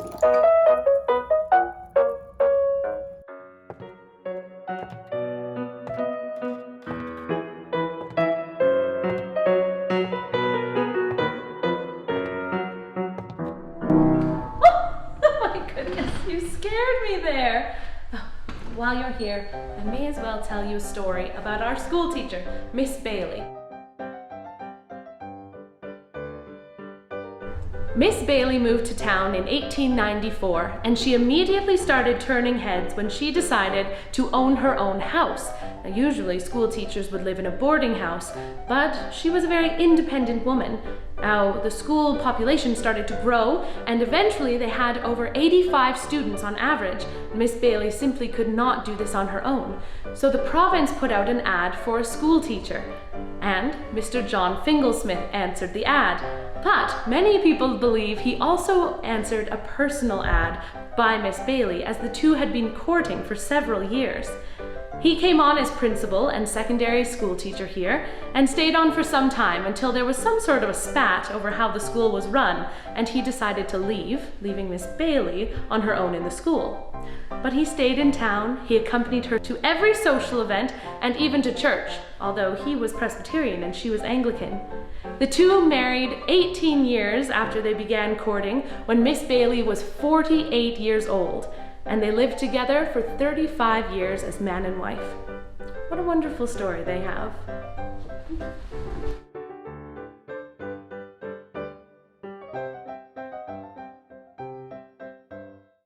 You scared me there. Oh, while you're here, I may as well tell you a story about our school teacher, Miss Bailey. Miss Bailey moved to town in 1894, and she immediately started turning heads when she decided to own her own house. Now, usually school teachers would live in a boarding house, but she was a very independent woman. Now, the school population started to grow, and eventually they had over 85 students on average. Miss Bailey simply could not do this on her own. So the province put out an ad for a school teacher, and Mr. John Finglesmith answered the ad. But many people believe he also answered a personal ad by Miss Bailey, as the two had been courting for several years. He came on as principal and secondary school teacher here, and stayed on for some time until there was some sort of a spat over how the school was run, and he decided to leave, leaving Miss Bailey on her own in the school. But he stayed in town, he accompanied her to every social event, and even to church, although he was Presbyterian and she was Anglican. The two married 18 years after they began courting, when Miss Bailey was 48 years old, and they lived together for 35 years as man and wife. What a wonderful story they have.